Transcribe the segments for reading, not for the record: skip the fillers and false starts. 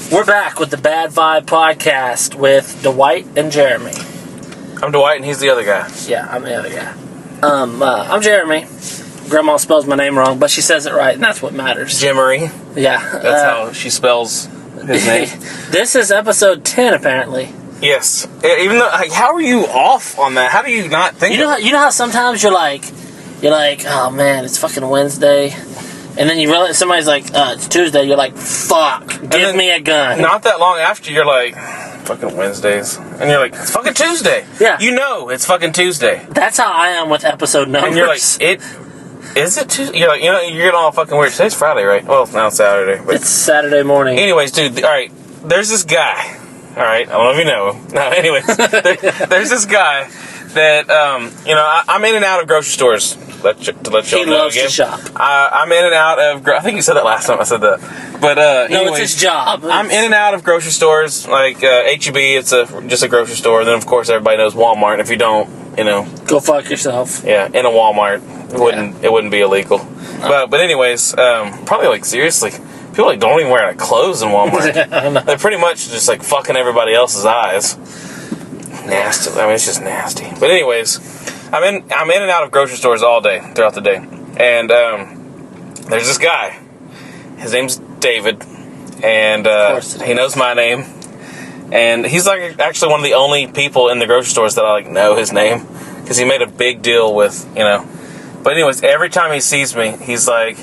We're back with the Bad Vibe Podcast with Dwight and Jeremy. I'm Dwight and he's the other guy. Yeah, I'm the other guy. I'm Jeremy. Grandma spells my name wrong, but she says it right, and that's what matters. Jimmery. Yeah. That's how she spells his name. This is episode 10, apparently. Yes. Even though, like, how are you off on that? How do you not think You know how sometimes you're like, oh man, it's fucking Wednesday. And then you realize somebody's like, it's Tuesday. You're like, fuck, give me a gun. Not that long after, you're like, fucking Wednesdays. And you're like, it's fucking Tuesday. Yeah. You know it's fucking Tuesday. That's how I am with episode numbers. And you're like, is it Tuesday? You're like, you're getting all fucking weird. Today's Friday, right? Well, now it's Saturday. But it's Saturday morning. Anyways, dude, all right, there's this guy. All right, I don't know if you know him. No, anyways, there's this guy that, I'm in and out of grocery stores. To let you know he loves again. to shop. I'm in and out of. I think you said that last time I said that. But no, anyways, it's his job. I'm in and out of grocery stores like H-E-B. It's just a grocery store. Then of course everybody knows Walmart. And if you don't, go fuck yourself. Yeah, in a Walmart, it wouldn't be illegal. No. But anyways, probably like seriously, people like don't even wear clothes in Walmart. They're pretty much just like fucking everybody else's eyes. Nasty. I mean, it's just nasty. But anyways, I'm in and out of grocery stores all day throughout the day, and there's this guy. His name's David, and he knows my name, and he's like actually one of the only people in the grocery stores that I like know his name because he made a big deal with But anyways, every time he sees me, he's like,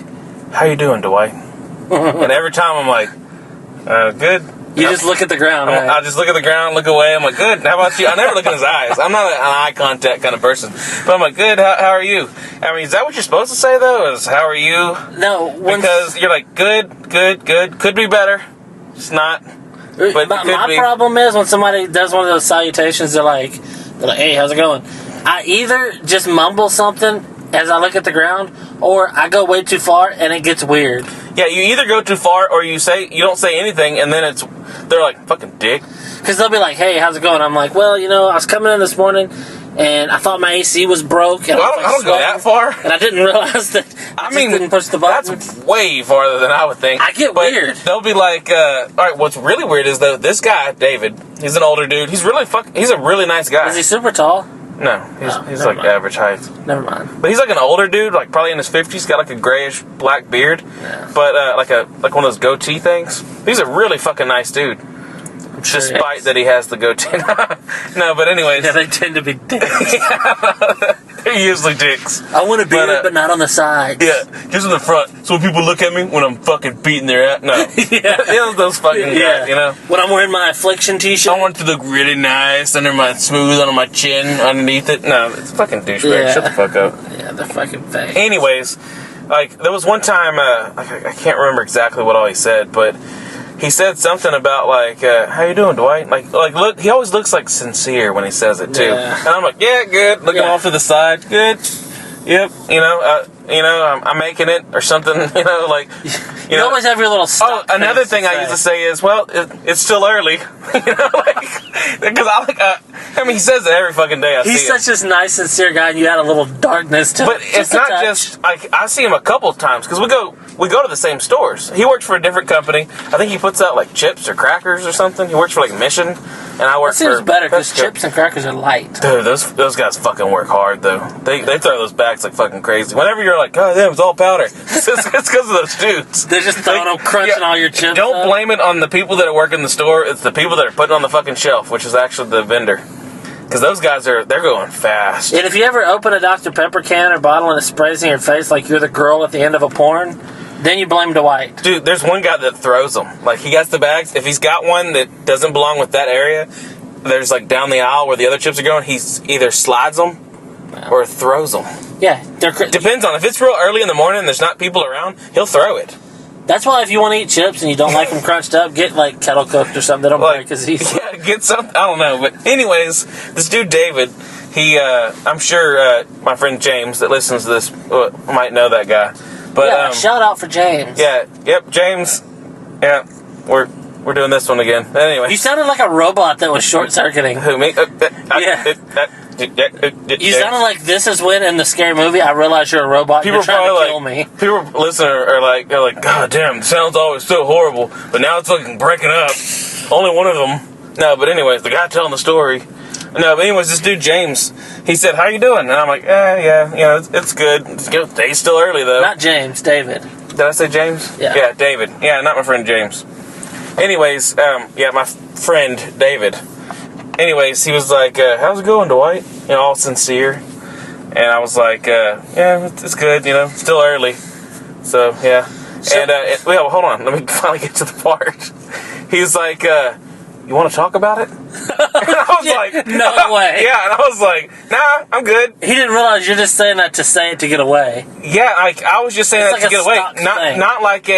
"How you doing, Dwight?" And every time I'm like, "Good." You just look at the ground, right? I just look at the ground, look away. I'm like, good. How about you? I never look in his eyes. I'm not an eye contact kind of person. But I'm like, good. How are you? I mean, is that what you're supposed to say, though? Is how are you? No. Because you're like, good. Could be better. It's not. But my problem is when somebody does one of those salutations, they're like, hey, how's it going? I either just mumble something as I look at the ground, or I go way too far and it gets weird. Yeah, you either go too far or you don't say anything, and then they're like, fucking dick. Because they'll be like, hey, how's it going? I'm like, well, I was coming in this morning and I thought my AC was broke. And I don't go that far. And I didn't realize that I didn't push the button. That's way farther than I would think. I get weird. They'll be like, all right, what's really weird is, though, this guy, David, he's an older dude. He's a really nice guy. Is he super tall? No, he's like average height. Never mind. But he's like an older dude, like probably in his 50s, got like a grayish black beard, but like one of those goatee things. He's a really fucking nice dude. Sure despite that he has the goatee. No, but anyways. Yeah, they tend to be dicks. They're usually dicks. I want a beard, but not on the sides. Yeah, just in the front. So when people look at me when I'm fucking beating their ass. No. Those fucking guys, When I'm wearing my Affliction t-shirt. I want it to look really nice smooth under my chin, underneath it. No, it's fucking douchebag. Yeah. Shut the fuck up. Yeah, they're fucking fake. Anyways, like, there was one time, I can't remember exactly what all he said, but he said something about, like, how you doing, Dwight? Like, look, he always looks, like, sincere when he says it, too. Yeah. And I'm like, yeah, good. Looking off to the side. Good. Yep. I'm making it or something, like... You always have your little stuff. Oh, another thing I used to say is, well, it's still early. Because he says it every fucking day I see him. He's such a nice, sincere guy, and you add a little darkness to it. But it's not just, like, I see him a couple of times, because we go to the same stores. He works for a different company. I think he puts out, like, chips or crackers or something. He works for, like, Mission, and I work for... That seems better, because chips and crackers are light. Dude, those guys fucking work hard, though. They throw those bags like fucking crazy. Whenever you're like, God damn, it's all powder. It's because of those dudes. They're just throwing them, crunching all your chips. Don't blame it on the people that are working the store. It's the people that are putting it on the fucking shelf, which is actually the vendor. Because those guys they're going fast. And if you ever open a Dr. Pepper can or bottle and it sprays in your face like you're the girl at the end of a porn, then you blame Dwight. Dude, there's one guy that throws them. Like, he gets the bags. If he's got one that doesn't belong with that area, there's, like, down the aisle where the other chips are going, he either slides them or throws them. Yeah. Depends on. If it's real early in the morning and there's not people around, he'll throw it. That's why if you want to eat chips and you don't like them crunched up, get, like, kettle cooked or something. They don't break as easy. Yeah, get something. I don't know. But anyways, this dude, David, he, I'm sure my friend James that listens to this might know that guy. But yeah, shout out for James. Yeah, yep, James. Yeah, we're doing this one again. Anyway. You sounded like a robot that was short-circuiting. Who, me? You sounded like this is when in the scary movie I realized you're a robot. People You're trying to probably kill me. People listening are like, God damn, the sound's always so horrible, but now it's like breaking up. Only one of them. No, but anyways, the guy telling the story. No, but anyways, this dude James, he said, "How you doing?" And I'm like, yeah, it's good. It's good. Day's still early though. Not James, David. Did I say James? Yeah. Yeah, David. Yeah, not my friend James. Anyways, my friend David. Anyways, he was like, "How's it going, Dwight?" All sincere. And I was like, "Yeah, it's good. Still early." So yeah. And well, hold on. Let me finally get to the part. He's like, "You want to talk about it?" And I was like, "No way." Yeah, and I was like, "Nah, I'm good." He didn't realize you're just saying that to say it to get away. Yeah, I was just saying that to get away. Not like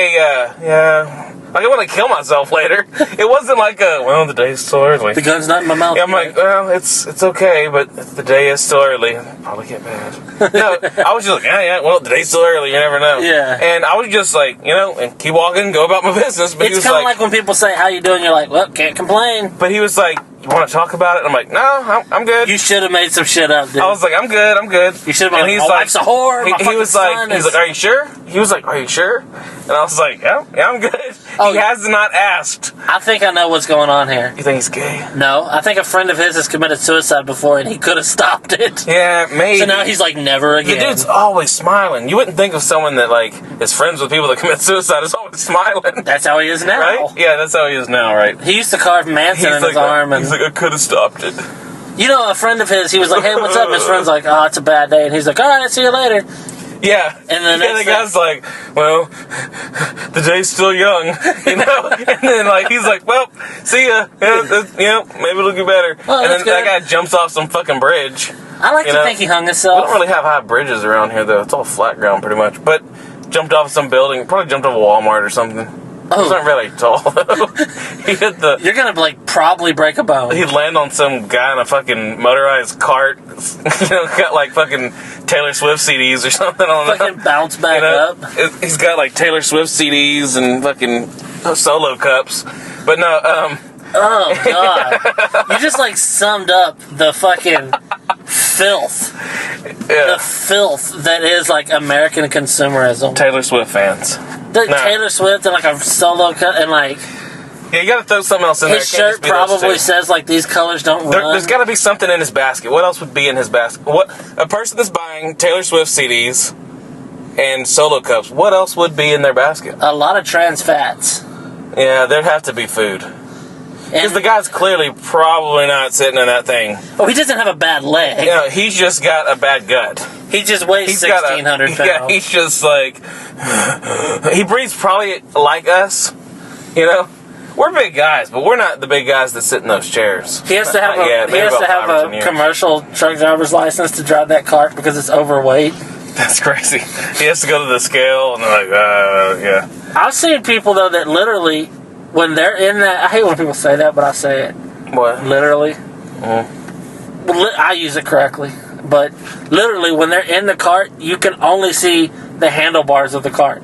like I want to kill myself later. It wasn't like the day's still early. The gun's not in my mouth. Yeah, I'm like, well, it's okay, but the day is still early. I'll probably get mad. No, I was just like, well, the day's still early. You never know. Yeah. And I was just like, and keep walking, go about my business. But it's kind of like when people say, "How you doing?" You're like, "Well, can't complain." But he was like, "You want to talk about it?" I'm like, "No, I'm good." You should have made some shit up, dude. I was like, I'm good. You should have been like, "My wife's a whore. He was like, "Are you sure?" He was like, "Are you sure?" And I was like, yeah, I'm good. Oh, he has not asked. I think I know what's going on here. You think he's gay? No, I think a friend of his has committed suicide before, and he could have stopped it. Yeah, maybe. So now he's like, never again. The dude's always smiling. You wouldn't think of someone that like is friends with people that commit suicide is always smiling. That's how he is now. Right? Yeah, that's how he is now, right? He used to carve Manson in his arm. And he's like, I could have stopped it. A friend of his, he was like, "Hey, what's up?" His friend's like, "Oh, it's a bad day." And he's like, "All right, see you later." Yeah. And then the guy's like, "Well, the day's still young," And then like he's like, "Well, see ya. Maybe it'll get better." Oh, and then good. that guy jumps off some fucking bridge. I like to think he hung We himself. don't really have high bridges around here though. It's all flat ground pretty much. But jumped off some building. Probably jumped off a Walmart or something. Oh. He's not really tall though. He hit the. You're gonna probably break a bone. He'd land on some guy in a fucking motorized cart. Got like fucking Taylor Swift CDs or something on it. Fucking bounce back up. He's got like Taylor Swift CDs and fucking solo cups. But no, Oh god. You just summed up the fucking filth. Yeah. The filth that is American consumerism. Taylor Swift fans. Taylor Swift and a solo cut and Yeah, you gotta throw something else in there. his shirt probably says these colors don't run. There's gotta be something in his basket. What else would be in his basket? What a person that's buying Taylor Swift CDs and solo cups, what else would be in their basket? A lot of trans fats. Yeah, there'd have to be food. Because the guy's clearly probably not sitting in that thing. Oh, he doesn't have a bad leg. He's just got a bad gut. He just weighs 1,600 pounds. Yeah, he's just he breathes probably like us. We're big guys, but we're not the big guys that sit in those chairs. He has to have a commercial truck driver's license to drive that cart because it's overweight. That's crazy. He has to go to the scale and they're like, yeah. I've seen people though that literally, when they're in that, I hate when people say that, but I say it. What? Literally. Mm-hmm. Well, I use it correctly, but literally when they're in the cart, you can only see the handlebars of the cart.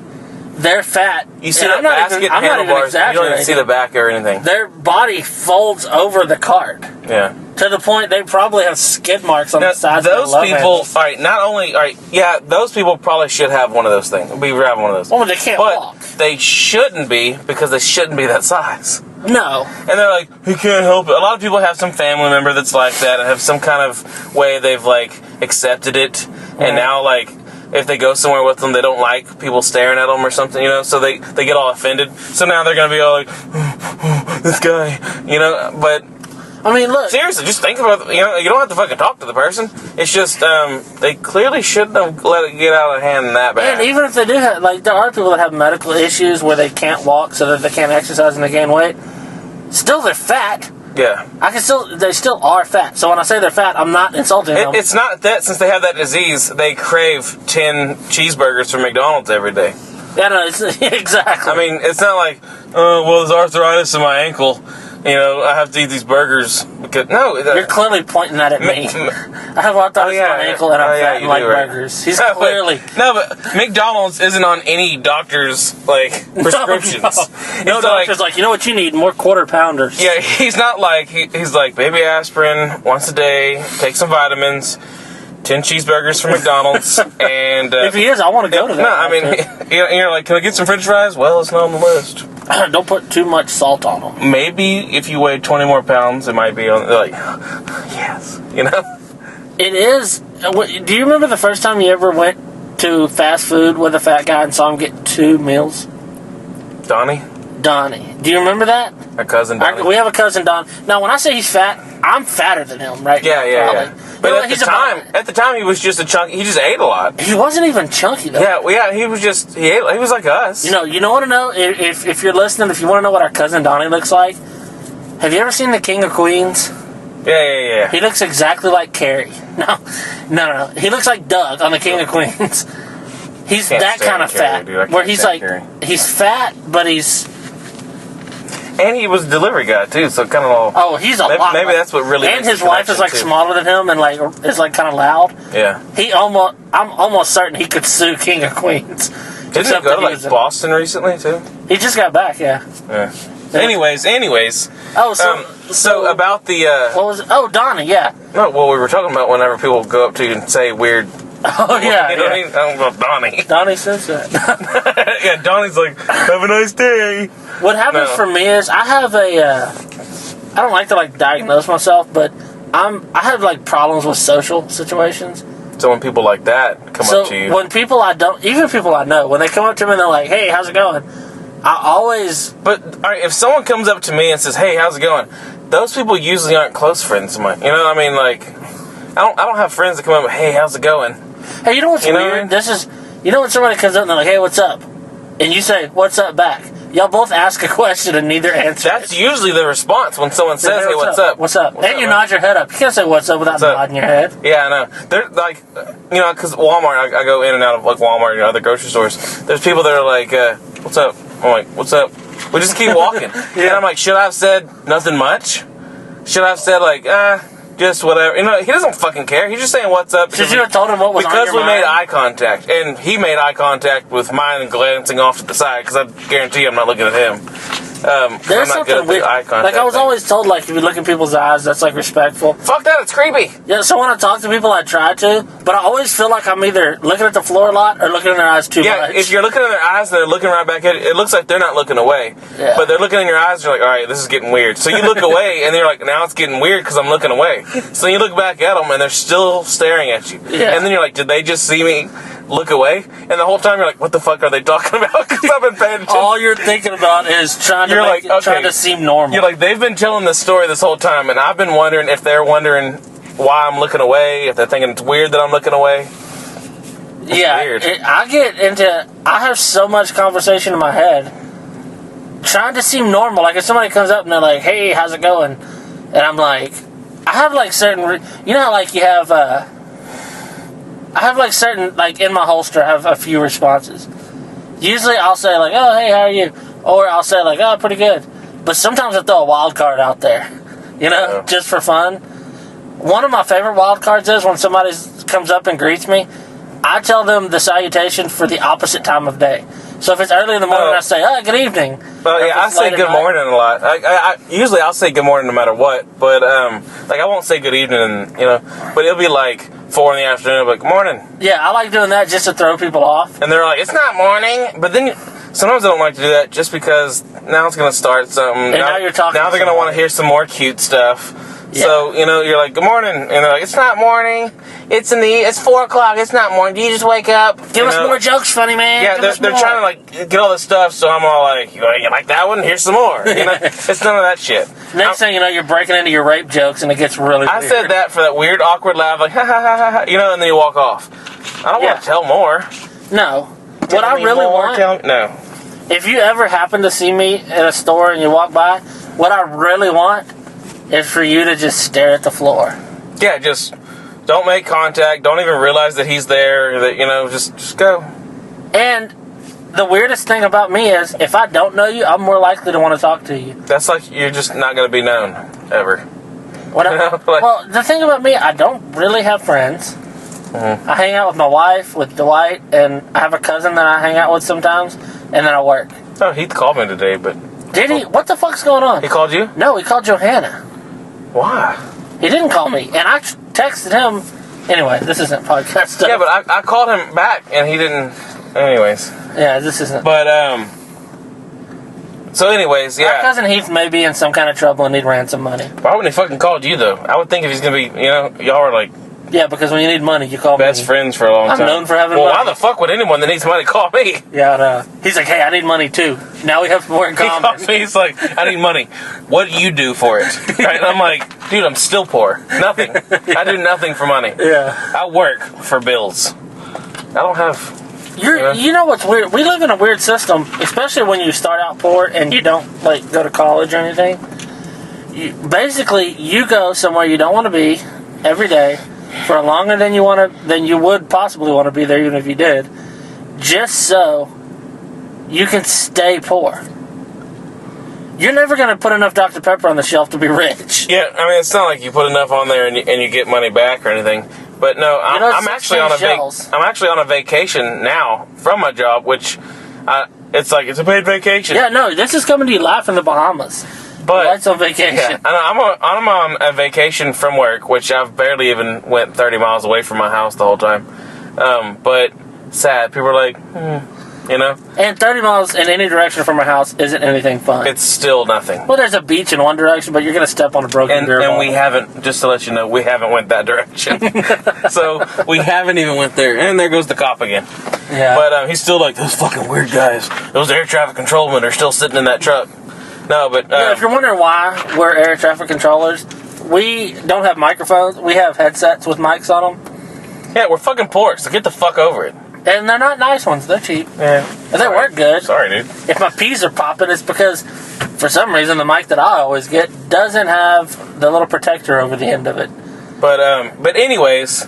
They're fat. You see that basket handlebars, you don't even see the back or anything. Their body folds over the cart. Yeah. To the point they probably have skid marks on the sides of their love handles. Those people probably should have one of those things. Be having one of those. Well, they can't walk. They shouldn't be because they shouldn't be that size. No. And they're like, he can't help it. A lot of people have some family member that's like that and have some kind of way they've accepted it. And now if they go somewhere with them, they don't like people staring at them or something, so they get all offended. So now they're going to be all like, this guy, but I mean, look. Seriously, just think about it. You don't have to fucking talk to the person. It's just, they clearly shouldn't have let it get out of hand that bad. And even if they do have, there are people that have medical issues where they can't walk so that they can't exercise and they gain weight. Still, they're fat. Yeah. They still are fat. So when I say they're fat, I'm not insulting them. It's not that since they have that disease, they crave 10 cheeseburgers from McDonald's every day. Yeah, no, it's exactly. I mean, it's not like, there's arthritis in my ankle. I have to eat these burgers because You're clearly pointing that at me. I thought it was my ankle, and I'm fat and like burgers. He's clearly but McDonald's isn't on any doctor's prescriptions. No doctor's like, you know what you need? More quarter pounders. Yeah, he's not like he's like baby aspirin once a day. Take some vitamins. 10 cheeseburgers from McDonald's, and if he is, I want to go to that. No, I mean, you're like, can I get some French fries? Well, it's not on the list. Don't put too much salt on them. Maybe if you weigh 20 more pounds, it might be on. Yes, It is. Do you remember the first time you ever went to fast food with a fat guy and saw him get 2 meals? Donnie. Do you remember that? My cousin Donnie. We have a cousin Don. Now, when I say he's fat, I'm fatter than him, right? Yeah. But at the time, he was just a chunky. He just ate a lot. He wasn't even chunky though. Yeah. He was just he was like us. You want to know if you're listening, if you want to know what our cousin Donnie looks like, have you ever seen The King of Queens? Yeah. He looks exactly like Carrie. No. He looks like Doug on The King of Queens. He's that kind of fat, where he's like he's fat, but he's. And he was a delivery guy too, so kind of all. Oh, he's a lot. Maybe that's what really. And his wife is smaller than him, and is kind of loud. Yeah. I'm almost certain he could sue King of Queens. Didn't he go to Boston recently too? He just got back, yeah. Anyways. Oh, so about the. What was it? Oh, Donnie, yeah. No, well, we were talking about whenever people go up to you and say weird. Oh yeah, you know what I mean? I don't know, Donnie. Donnie says that. Yeah, Donnie's like, have a nice day. What happens for me is I have I don't like to diagnose myself, but I have problems with social situations. So when people like that come up to you, when people even people I know, when they come up to me and they're like, "Hey, how's it going?" I always. But all right, if someone comes up to me and says, "Hey, how's it going?" Those people usually aren't close friends of mine. I mean, I don't have friends that come up, "Hey, how's it going?" Hey, you know what's weird? This is, when somebody comes up and they're like, "Hey, what's up?" And you say, "What's up?" back. Y'all both ask a question and neither answer. That's usually the response when someone says, "Hey, what's up?" What's up? And you nod your head up. You can't say "what's up" without nodding your head. Yeah, I know. They're like, because Walmart, I go in and out of Walmart and other grocery stores. There's people that are like, "What's up?" I'm like, "What's up?" We just keep walking. And I'm like, should I have said nothing much? Should I have said just whatever? He doesn't fucking care. He's just saying what's up. Should you have told him what was on your mind? Because we made eye contact. And he made eye contact with mine and glancing off to the side, because I guarantee I'm not looking at him. There's something weird. I was always told, if you look in people's eyes, that's respectful. Fuck that, it's creepy. Yeah, so when I talk to people, I try to, but I always feel like I'm either looking at the floor a lot or looking in their eyes too much. Yeah, if you're looking in their eyes and they're looking right back at it looks like they're not looking away. Yeah. But they're looking in your eyes and you're like, all right, this is getting weird. So you look away and you're like, now it's getting weird because I'm looking away. So you look back at them and they're still staring at you. Yeah. And then you're like, did they just see me look away? And the whole time you're like, what the fuck are they talking about? Because I've been paying attention. All you're thinking about is trying to seem normal. You're like, they've been telling this story this whole time, and I've been wondering if they're wondering why I'm looking away, if they're thinking it's weird that I'm looking away. It's weird. I have so much conversation in my head trying to seem normal. Like if somebody comes up and they're like, hey, how's it going? And I'm like, I have certain, you know, you have, I have certain, in my holster, I have a few responses. Usually I'll say oh, hey, how are you? Or I'll say oh, pretty good. But sometimes I throw a wild card out there, just for fun. One of my favorite wild cards is when somebody comes up and greets me, I tell them the salutation for the opposite time of day. So if it's early in the morning, I say, good evening. Well, yeah, I say good morning a lot. Usually I'll say good morning no matter what. But, I won't say good evening, but it'll be 4 in the afternoon, I'll be like, good morning. Yeah, I like doing that just to throw people off. And they're like, it's not morning. But then sometimes I don't like to do that just because now it's going to start something. And now you're talking. Now they're going to want to hear some more cute stuff. Yeah. So, you're like, good morning. And they're like, it's not morning. It's 4 o'clock. It's not morning. Do you just wake up? Give us more jokes, funny man. Yeah, they're trying to, get all this stuff. So I'm all like, you like that one? Here's some more. It's none of that shit. Next thing you know, you're breaking into your rape jokes and it gets really weird. I said that for that weird, awkward laugh, ha, ha, ha, ha, ha, and then you walk off. I don't want to tell more. No. What I really want... No. If you ever happen to see me in a store and you walk by, what I really want is for you to just stare at the floor. Yeah, just don't make contact. Don't even realize that he's there. That just go. And the weirdest thing about me is, if I don't know you, I'm more likely to want to talk to you. That's like you're just not going to be known, ever. Well, the thing about me, I don't really have friends. Mm-hmm. I hang out with my wife, with Dwight, and I have a cousin that I hang out with sometimes, and then I work. Oh, he called me today, but... Did he? What the fuck's going on? He called you? No, he called Johanna. Why? He didn't call me, and I texted him. Anyway, this isn't podcast stuff. Yeah, but I called him back, and he didn't... Anyways. Yeah, this isn't... But, So anyways, yeah. Our cousin Heath may be in some kind of trouble and need ransom money. Why wouldn't he fucking called you, though? I would think if he's going to be, y'all are like... Yeah, because when you need money, you call best me. friends for a long time. I'm known for having money. money. Why the fuck would anyone that needs money call me? Yeah, I know. He's like, hey, I need money too. Now we have more in common. He calls me, he's like, I need money. What do you do for it? Right? And I'm like, dude, I'm still poor. Nothing. I do nothing for money. Yeah. I work for bills. I don't have... You know what's weird? We live in a weird system, especially when you start out poor and you don't, like, go to college or anything. Basically, you go somewhere you don't want to be every day for longer than you would possibly want to be there, even if you did, just so you can stay poor. You're never going to put enough Dr. Pepper on the shelf to be rich. Yeah, I mean, it's not like you put enough on there and you get money back or anything. But no, I'm actually on a vacation now from my job, which it's a paid vacation. Yeah, no, this is coming to you live from the Bahamas. But that's on vacation. Yeah, and I'm on a vacation from work, which I've barely even went 30 miles away from my house the whole time. But sad. People are like, And 30 miles in any direction from our house isn't anything fun. It's still nothing. Well, there's a beach in one direction, but you're going to step on a broken beer ball. And we haven't, just to let you know, we haven't went that direction. So we haven't even went there. And there goes the cop again. Yeah. But he's still like, those fucking weird guys, those air traffic controlmen are still sitting in that truck. No, but... if you're wondering why we're air traffic controllers, we don't have microphones. We have headsets with mics on them. Yeah, we're fucking poor, so get the fuck over it. And they're not nice ones. They're cheap. Yeah. And they work good. Sorry, dude. If my peas are popping, it's because, for some reason, the mic that I always get doesn't have the little protector over the end of it. But anyways,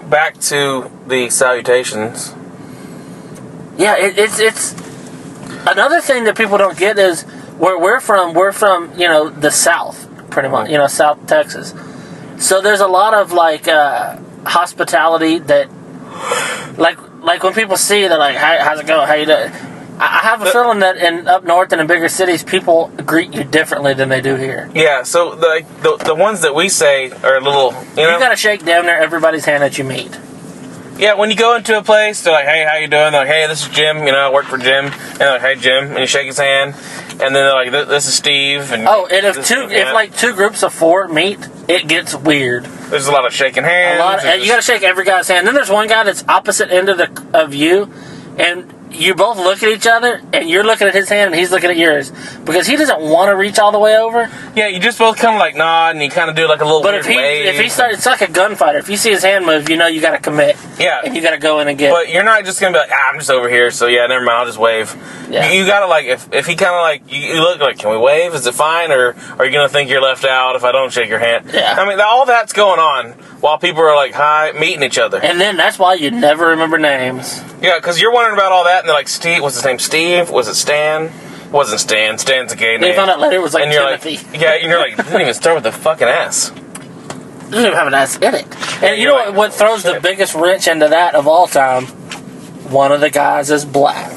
back to the salutations. Yeah, it's... Another thing that people don't get is where we're from, the South, pretty much, South Texas. So there's a lot of, hospitality that, like when people see you, they're like, how's it going? How you doing? I have a feeling that up north and in bigger cities, people greet you differently than they do here. Yeah, so the ones that we say are a little, You gotta shake damn near everybody's hand that you meet. Yeah, when you go into a place, they're like, hey, how you doing? They're like, hey, this is Jim. I work for Jim. And they're like, hey, Jim. And you shake his hand. And then they're like, this is Steve. And if two groups of four meet, it gets weird. There's a lot of shaking hands. And you got to shake every guy's hand. Then there's one guy that's opposite end of you, and you both look at each other, and you're looking at his hand, and he's looking at yours. Because he doesn't want to reach all the way over. Yeah, you just both kind of like nod, and you kind of do like a little weird wave. If he starts, it's like a gunfighter. If you see his hand move, you got to commit. Yeah. And you got to go in and get. But you're not just going to be like, I'm just over here, so yeah, never mind, I'll just wave. Yeah. You got to if he kind of like, you look like, can we wave? Is it fine? Or are you going to think you're left out if I don't shake your hand? Yeah. I mean, all that's going on while people are like, hi, meeting each other. And then that's why you never remember names. Yeah, because you're wondering about all that, and they're like, Steve, what's his name? Steve? Was it Stan? Wasn't Stan. Stan's a gay name. They found out later it was like Timothy. And you're like, it didn't even start with the fucking S. It doesn't even have an S in it. And you know what throws the biggest wrench into that of all time? One of the guys is black.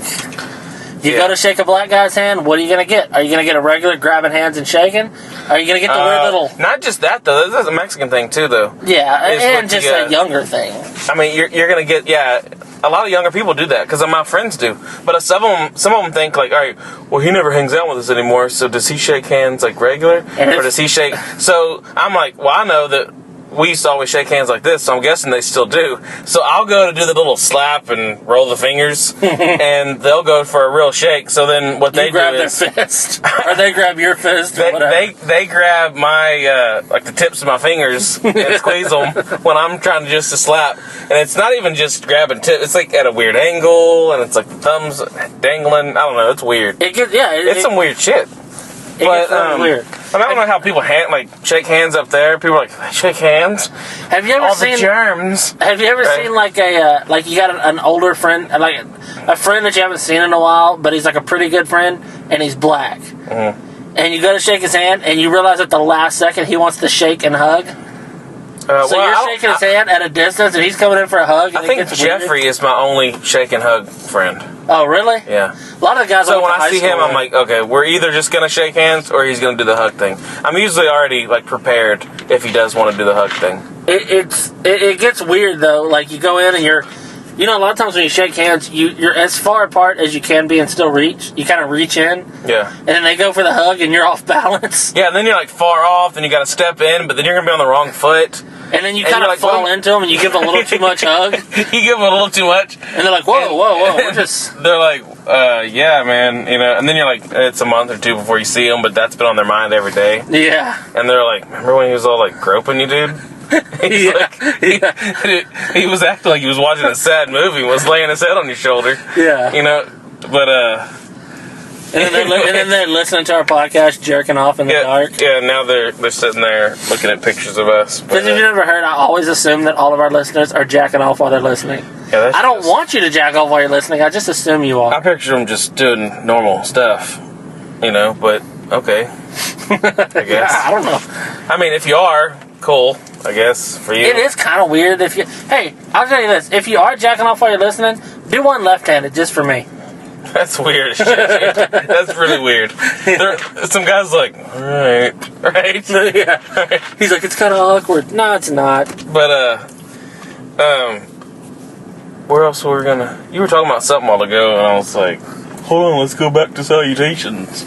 You go to shake a black guy's hand, what are you going to get? Are you going to get a regular grabbing hands and shaking? Are you going to get the weird little... Not just that, though. That's a Mexican thing, too, though. Yeah, and just a younger thing. I mean, you're going to get... A lot of younger people do that, because my friends do. But some of them think, like, all right, well, he never hangs out with us anymore, so does he shake hands, like, regular? Or does he shake... So I'm like, well, I know that we used to always shake hands like this, so I'm guessing they still do. So I'll go to do the little slap and roll the fingers, and they'll go for a real shake. So then what they do is... You grab their fist, or they grab your fist, or whatever. They grab my, the tips of my fingers and squeeze them when I'm trying to slap. And it's not even just grabbing tips. It's like at a weird angle, and it's like the thumbs dangling. I don't know. It's weird. It's some weird shit. It gets weird. I don't know how people shake hands up there. People are like, they shake hands. Have you ever All seen the germs? Have you ever seen like you got an older friend, like a friend that you haven't seen in a while, but he's like a pretty good friend, and he's black, and you go to shake his hand, and you realize at the last second he wants to shake and hug. So you're shaking his hand at a distance, and he's coming in for a hug. I think Jeffrey is my only shake and hug friend. Oh, really? Yeah. A lot of the guys. So when I see him, I'm like, okay, we're either just gonna shake hands or he's gonna do the hug thing. I'm usually already like prepared if he does want to do the hug thing. It gets weird though. Like you go in and you're, a lot of times when you shake hands, you're as far apart as you can be and still reach. You kind of reach in. Yeah. And then they go for the hug and you're off balance. Yeah. And then you're like far off, and you got to step in, but then you're gonna be on the wrong foot. And then you kind of fall into them, and you give a little too much hug. You give a little too much, and they're like, "Whoa!" We're just. They're like, "Yeah, man," And then you're like, "It's a month or two before you see them," but that's been on their mind every day. Yeah. And they're like, "Remember when he was all like groping you, dude?" He was acting like he was watching a sad movie, and was laying his head on your shoulder. Yeah. But. And then they're listening to our podcast, jerking off in the dark. Yeah, now they're sitting there looking at pictures of us. Because if you've never heard, I always assume that all of our listeners are jacking off while they're listening. Yeah, I don't want you to jack off while you're listening. I just assume you are. I picture them just doing normal stuff, but okay. I guess. I don't know. I mean, if you are, cool, I guess, for you. It is kind of weird if you... Hey, I'll tell you this. If you are jacking off while you're listening, do one left-handed just for me. That's weird as shit. That's really weird. Some guy's like, alright. Right? Yeah. Right. He's like, it's kind of awkward. No, it's not. But, where else were we gonna... You were talking about something a while ago, and I was like, hold on, let's go back to salutations.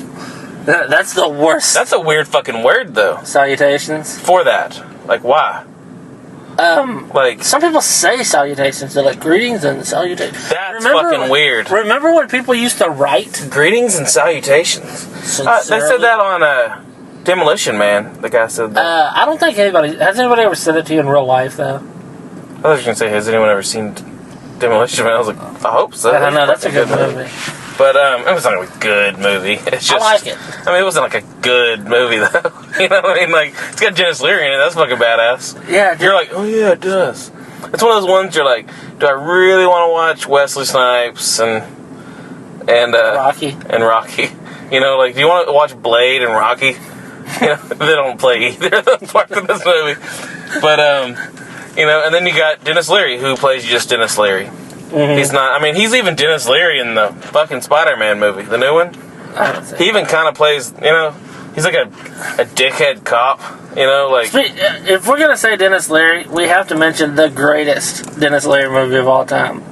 That's the worst. That's a weird fucking word, though. Salutations? For that. Like, why? Like, some people say salutations. They're like, greetings and salutations. That's fucking weird. Remember when people used to write? Greetings and salutations. They said that on Demolition Man. The guy said that. I don't think anybody... Has anybody ever said it to you in real life, though? I was going to say, has anyone ever seen Demolition Man? I was like, I hope so. I don't know. That's a good movie. But it was not a good movie. It's just, I like it. I mean, it wasn't like a good movie, though. You know what I mean? Like, it's got Dennis Leary in it. That's fucking badass. Yeah. You're like, oh, yeah, it does. It's one of those ones you're like, do I really want to watch Wesley Snipes and Rocky? And Rocky. Like, do you want to watch Blade and Rocky? They don't play either of those parts of this movie. But, and then you got Dennis Leary, who plays just Dennis Leary. Mm-hmm. He's not... I mean, he's even Dennis Leary in the fucking Spider-Man movie, the new one. He even kind of plays, he's like a dickhead cop, like... If we're going to say Dennis Leary, we have to mention the greatest Dennis Leary movie of all time.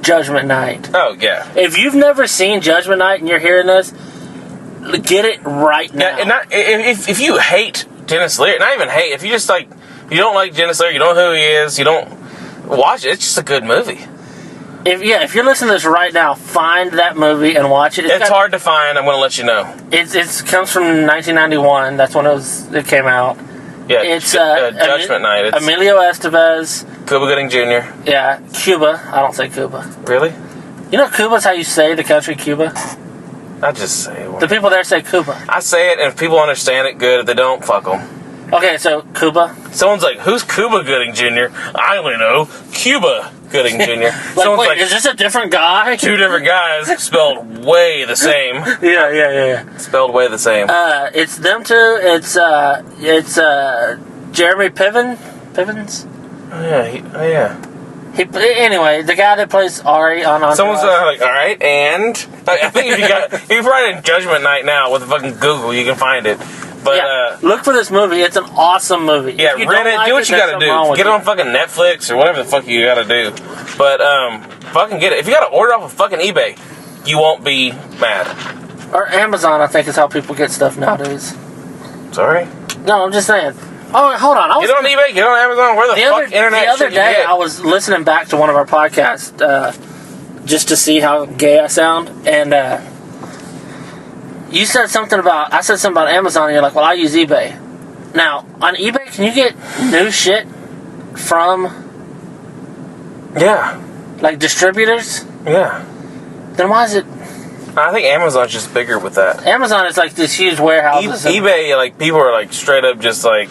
Judgment Night. Oh, yeah. If you've never seen Judgment Night and you're hearing this, get it right now. Yeah, and if you hate Dennis Leary, not even hate, if you just, like... You don't like Dennis Leary, you don't know who he is, you don't... Watch it, it's just a good movie. If you're listening to this right now, find that movie and watch it. It's hard to find. I'm going to let you know. It comes from 1991. That's when it came out. Yeah, it's Judgment Night. It's Emilio Estevez, Cuba Gooding Jr. Yeah, Cuba. I don't say Cuba. Really? Cuba's how you say the country Cuba. I just say it. The people there say Cuba. I say it, and if people understand it, good. If they don't, fuck them. Okay, so Cuba. Someone's like, "Who's Cuba Gooding Jr.?" I only know Cuba Gooding Jr. Someone's like, "Is this a different guy?" Two different guys, spelled way the same. Yeah. Spelled way the same. It's them two. It's Jeremy Pivens. Oh yeah. Anyway, the guy that plays Ari on Entourage. Someone's like, all right, and I think if you write in Judgment Night now with fucking Google, you can find it. But look for this movie. It's an awesome movie. Yeah, rent it. Do what you gotta do. Get it on fucking Netflix or whatever the fuck you gotta do. But fucking get it. If you gotta order off of fucking eBay, you won't be mad. Or Amazon, I think, is how people get stuff nowadays. Sorry? No, I'm just saying. Oh, hold on. Get on eBay. Get on Amazon. Where the fuck internet? The other day, I was listening back to one of our podcasts just to see how gay I sound, and. You said something about... I said something about Amazon, and you're like, well, I use eBay. Now, on eBay, can you get new shit from... Yeah. Like, distributors? Yeah. Then why is it... I think Amazon's just bigger with that. Amazon is like this huge warehouse. eBay, like, people are like straight up just like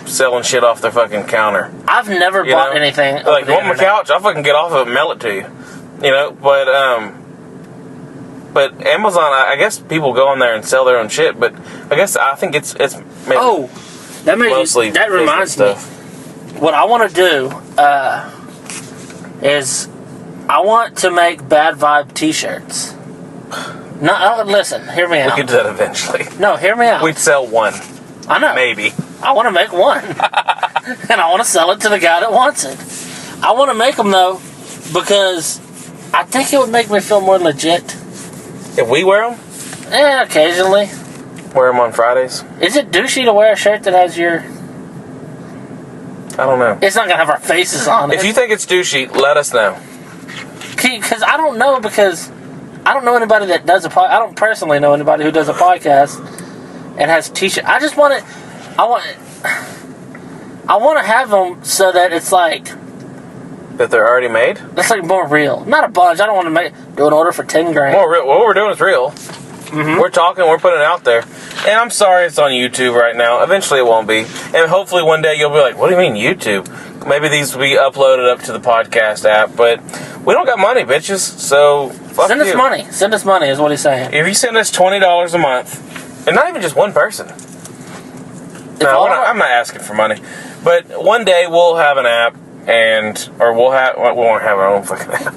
selling shit off their fucking counter. I've never bought anything. Like, you want my couch? I'll fucking get off of it and mail it to you. You know, but Amazon, I guess people go on there and sell their own shit, but I think it's maybe that reminds me. What I want to do is I want to make Bad Vibe t-shirts. No, listen, hear me out. We could do that eventually. No, hear me out. We'd sell one. I know. Maybe. I want to make one. And I want to sell it to the guy that wants it. I want to make them, though, because I think it would make me feel more legit. If we wear them? Yeah, occasionally. Wear them on Fridays? Is it douchey to wear a shirt that has your... I don't know. It's not going to have our faces on it. If you think it's douchey, let us know. Because I don't know, because I don't know anybody that does I don't personally know anybody who does a podcast and has t-shirt. I just want it... I want to have them so that it's like... That they're already made? That's like more real. Not a bunch. I don't want to do an order for 10 grand. More real. What we're doing is real. Mm-hmm. We're talking, we're putting it out there. And I'm sorry it's on YouTube right now. Eventually it won't be. And hopefully one day you'll be like, what do you mean YouTube? Maybe these will be uploaded up to the podcast app. But we don't got money, bitches. So fuck Send us money. Send us money is what he's saying. If you send us $20 a month, and not even just one person. No, I'm not asking for money. But one day we'll have an app. We won't have our own fucking app.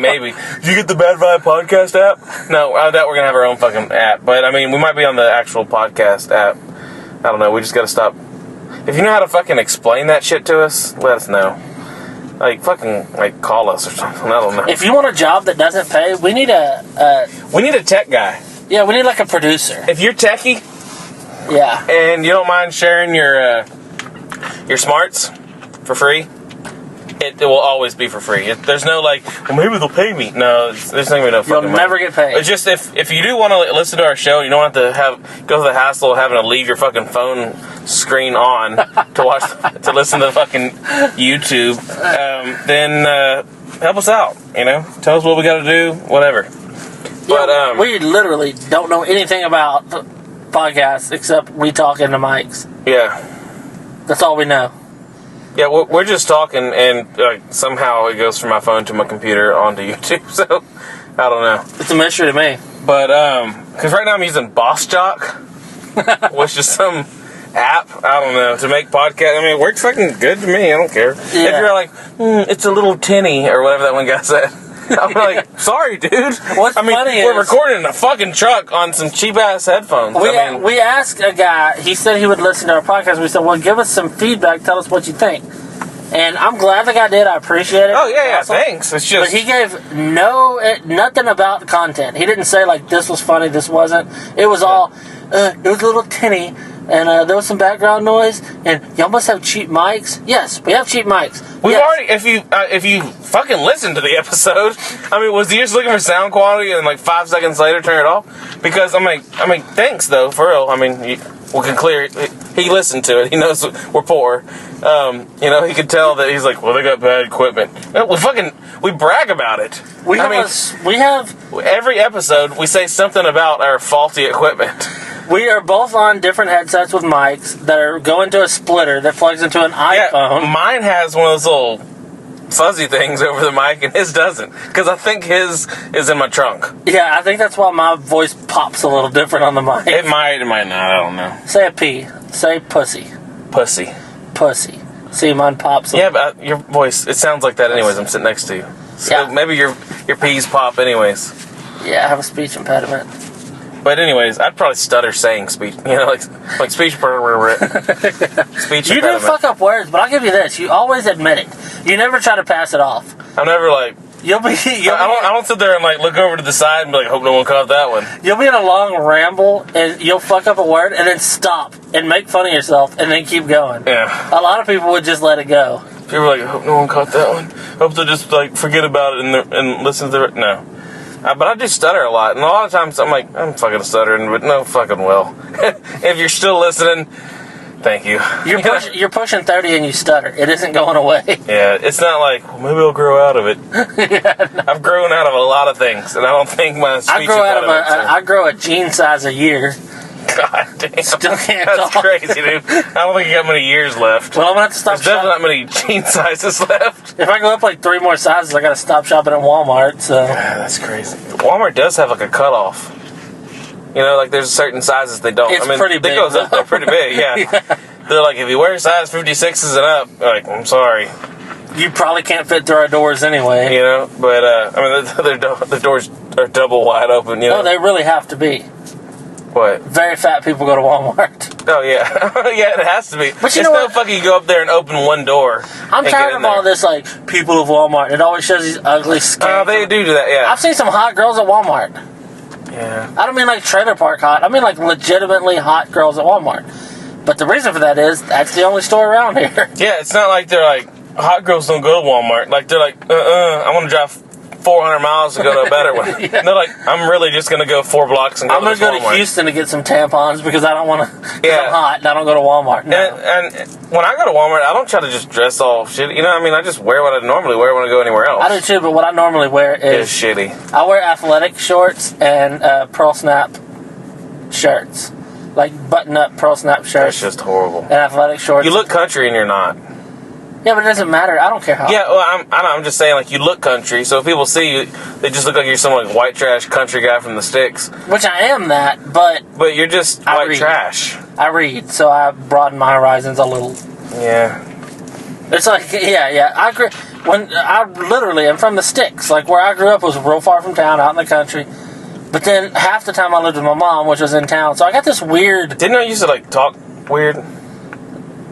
Maybe. Did you get the Bad Vibe podcast app? No, I doubt we're going to have our own fucking app. But, I mean, we might be on the actual podcast app. I don't know. We just got to stop. If you know how to fucking explain that shit to us, let us know. Like, fucking, like, call us or something. I don't know. If you want a job that doesn't pay, we need a tech guy. Yeah, we need, like, a producer. If you're techie. Yeah. And you don't mind sharing your smarts for free. It will always be for free. There's no like, well, maybe they'll pay me. No, there's not even no fucking money. You'll never get paid. It's just if you do want to listen to our show, you don't have to go through the hassle of having to leave your fucking phone screen on to listen to fucking YouTube. Then help us out. You know, tell us what we got to do, whatever. But we literally don't know anything about podcasts except we talk into mics. Yeah, that's all we know. Yeah, we're just talking, and somehow it goes from my phone to my computer onto YouTube, so I don't know. It's a mystery to me. But, because right now I'm using BossJock, which is some app, I don't know, to make podcasts. I mean, it works fucking good to me, I don't care. Yeah. If you're like, it's a little tinny, or whatever that one guy said. I'm like, sorry, dude. What's funny we're recording in a fucking truck on some cheap-ass headphones. We asked a guy, he said he would listen to our podcast. We said, well, give us some feedback. Tell us what you think. And I'm glad the guy did. I appreciate it. Oh, yeah, thanks. It's just... But he gave nothing about the content. He didn't say, like, this was funny, this wasn't. It was all, it was a little tinny. And there was some background noise, and y'all must have cheap mics. Yes, we have cheap mics. We've already, if you fucking listened to the episode, I mean, was you just looking for sound quality and like 5 seconds later turn it off? Because I mean, thanks though, for real. I mean, we can clear it. He listened to it. He knows we're poor. You know, he could tell that he's like, well, they got bad equipment. We brag about it. We have every episode we say something about our faulty equipment. We are both on different headsets with mics that go into a splitter that plugs into an iPhone. Yeah, mine has one of those little fuzzy things over the mic, and his doesn't. Because I think his is in my trunk. Yeah, I think that's why my voice pops a little different on the mic. It might not. I don't know. Say a P. Say pussy. Pussy. See, mine pops. Yeah, but your voice, it sounds like that anyways. I'm sitting next to you. So maybe your P's pop anyways. Yeah, I have a speech impediment. But anyways, I'd probably stutter saying speech. You know, like speech. Speech you do fuck up words, but I'll give you this. You always admit it. You never try to pass it off. I'm never like... I don't sit there and like look over to the side and be like, hope no one caught that one. You'll be in a long ramble and you'll fuck up a word and then stop and make fun of yourself and then keep going. Yeah. A lot of people would just let it go. People are like, I hope no one caught that one. Hope they'll just like forget about it and listen to it. No. But I do stutter a lot, and a lot of times I'm like, I'm fucking stuttering, but no fucking well. If you're still listening, Thank you. You're pushing 30 and you stutter. It isn't going away. Yeah, it's not like, well, maybe I'll grow out of it. Yeah, no. I've grown out of a lot of things, and I don't think my speech I grow a jean size a year. God damn. Still can't That's talk. crazy, dude. I don't think you got many years left. Well, I'm going to have to stop There's definitely shopping. not many jean sizes left. If I go up like 3 more sizes, I got to stop shopping at Walmart, so. That's crazy. Walmart does have like a cutoff. You know, like there's certain sizes they don't. It's I mean, pretty big, it goes up there pretty big, yeah. Yeah. They're like, if you wear size 56s and up, like, I'm sorry. You probably can't fit through our doors anyway. You know, but, I mean, the doors are double wide open, you know. No, they really have to be. What? Very fat people go to Walmart. Oh, yeah. Yeah, it has to be. But you it's know no what? fucking go up there and open one door. I'm and tired get of in all there. this, like, people of Walmart. It always shows these ugly scams. Oh, they do that, yeah. I've seen some hot girls at Walmart. Yeah. I don't mean like trailer park hot. I mean like legitimately hot girls at Walmart. But the reason for that is that's the only store around here. Yeah, it's not like they're like, hot girls don't go to Walmart. Like, they're like, I want to drive 400 miles to go to a better one. Yeah. They're like, I'm really just going to go 4 blocks and go I'm going to to go Walmart. to Houston to get some tampons because I don't want to. Yeah. I'm hot and I don't go to Walmart. No. And when I go to Walmart, I don't try to just dress all shit. You know what I mean? I just wear what I normally wear when I go anywhere else. I do too, but what I normally wear It's is shitty. I wear athletic shorts and pearl snap shirts. Like button up pearl snap That's shirts just horrible. and athletic shorts. You look country and you're not. Yeah, but it doesn't matter. I don't care how. Yeah, well, I'm just saying, like, you look country, so if people see you, they just look like you're some, like, white trash country guy from the sticks. Which I am that, but But you're just I white read. trash. I read, so I broaden my horizons a little. Yeah. It's like, yeah. I literally am from the sticks. Like, where I grew up was real far from town, out in the country. But then half the time I lived with my mom, which was in town. So I got this weird Didn't I used to, like, talk weird?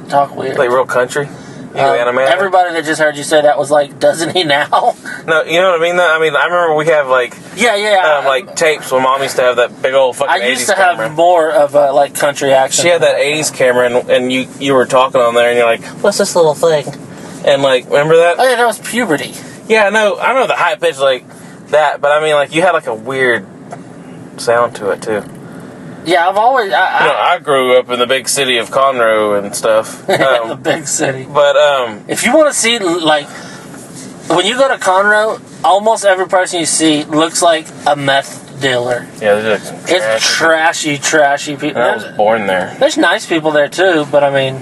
talk weird. Like, real country? You anime? Everybody that just heard you say that was like, doesn't he now? No, you know what I mean? Though? I mean, I remember we have, like, Yeah. like, tapes when Mom used to have that big old fucking I 80s used to camera. have more of a, like, country accent. She had that 80s camera, and you were talking on there, and you're like, what's this little thing? And, like, remember that? Oh, yeah, that was puberty. Yeah, I know the high pitch like that, but I mean, like, you had, like, a weird sound to it, too. Yeah, I've always... I grew up in the big city of Conroe and stuff. the big city. But, If you want to see, like, when you go to Conroe, almost every person you see looks like a meth dealer. yeah, there's like some It's trashy people. I was born there. There's nice people there too, but I mean,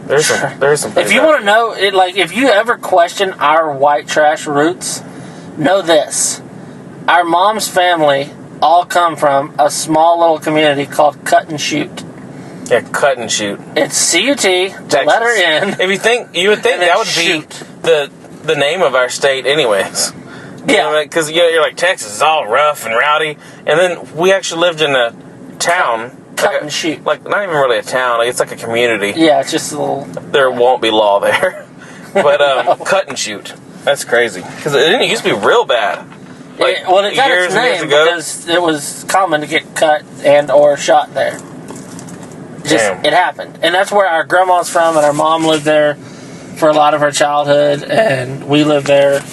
There's some. if you want to know, if you ever question our white trash roots, know this: our mom's family all come from a small little community called Cut and Shoot. Yeah, cut and shoot. It's C-U-T, the Texas. letter N. If you think And that would shoot. be the name of our state, anyways. Yeah. Because you're like, Texas is all rough and rowdy, and then we actually lived in a town. Cut and Shoot. Like, not even really a town. Like, it's like a community. Yeah, it's just a little... There won't be law there. But cut and shoot. That's crazy. Because it didn't used to be real bad. Like, It got its years and years name ago. because it was common to get cut and or shot there. Damn. It happened. And that's where our grandma's from, and our mom lived there for a lot of her childhood, and we lived there, off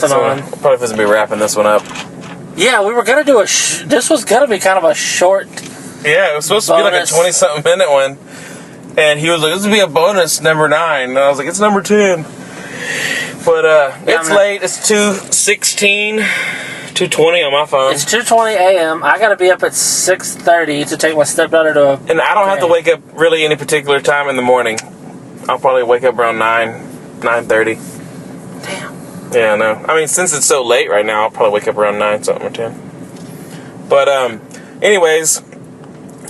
and on. Probably supposed to be wrapping this one up. Yeah, we were going to do this was going to be kind of a short... Yeah, it was supposed to be like a Bonus. 20-something minute one. And he was like, this would be a bonus number 9. And I was like, it's number 10. But it's late. It's 2:16, 2:20 on my phone. It's 2:20 a.m. I got to be up at 6:30 to take my stepdaughter to a... And I don't have to wake up really any particular time in the morning. I'll probably wake up around 9:30. Damn. Yeah, I know. I mean, since it's so late right now, I'll probably wake up around 9 something or 10. But anyways,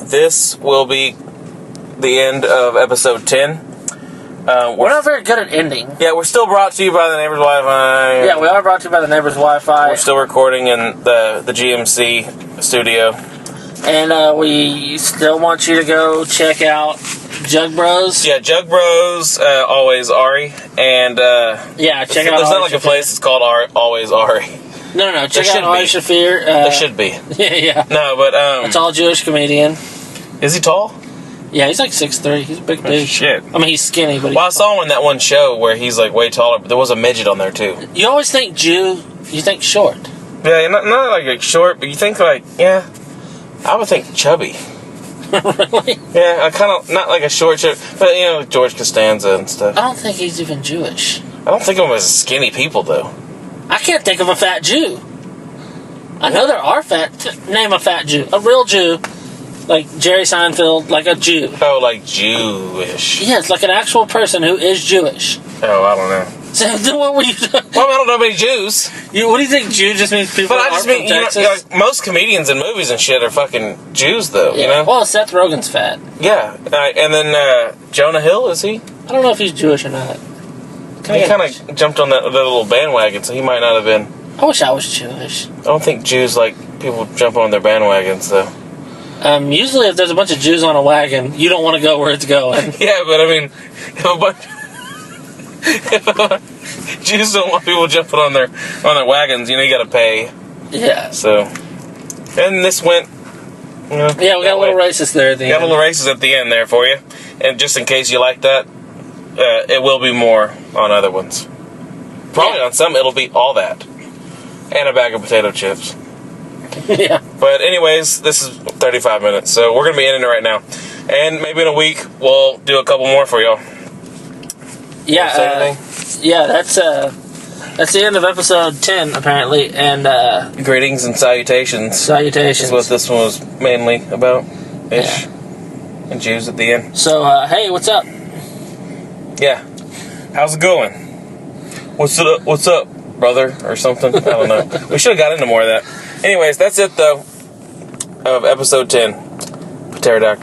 this will be the end of episode 10. We're not very good at ending. Yeah, we're still brought to you by the Neighbor's Wi-Fi. Yeah, we are brought to you by the Neighbor's Wi-Fi. We're still recording in the GMC studio. And we still want you to go check out Jug Bros. Yeah, Jug Bros, always Ari. And Yeah, check out there's Ari not like a Shafir. place that's called always Ari. No, check There out Ari should Shafir. There should be. Yeah. No, but It's all Jewish comedian. is he tall? Yeah, he's like 6'3". He's a big dude. Shit. I mean, he's skinny, but Well, I saw him in that one show where he's like way taller, but there was a midget on there too. you always think Jew, you think short. Yeah, not like short, but you think like, yeah, I would think chubby. Really? Yeah, I kind of, not like a short chip, but, you know, George Costanza and stuff. I don't think he's even Jewish. I don't think of them as skinny people, though. I can't think of a fat Jew. I know there are name a fat Jew. A real Jew. Like Jerry Seinfeld, like a Jew. Oh, like Jewish. Yes, like an actual person who is Jewish. Oh, I don't know. So what were you? Well, I don't know many Jews. What do you think? Jew just means people. But I just mean, you know, like most comedians in movies and shit are fucking Jews, though. Yeah. You know. Well, Seth Rogen's fat. Yeah, and then Jonah Hill, is he? I don't know if he's Jewish or not. He kind of jumped on that little bandwagon, so he might not have been. I wish I was Jewish. I don't think Jews like people jump on their bandwagons, though. Usually, if there's a bunch of Jews on a wagon, you don't want to go where it's going. Yeah, but I mean, if a bunch. Jews don't want people jumping on their wagons. You know, you got to pay. Yeah. So, and this went. You know, yeah, we got a little racist there at the end. Got a little racist at the end there for you, and just in case you like that, it will be more on other ones. Probably on some, it'll be all that, and a bag of potato chips. Yeah. But anyways, this is 35 minutes, so we're gonna be ending it right now, and maybe in a week we'll do a couple more for y'all. Yeah. Yeah, that's the end of episode 10 apparently, and greetings and salutations. Salutations. Is what this one was mainly about, ish. Yeah. And Jews at the end. So hey, what's up? Yeah. How's it going? What's up, brother, or something? I don't know. We should have got into more of that. Anyways, that's it though of episode 10. Pterodactyl.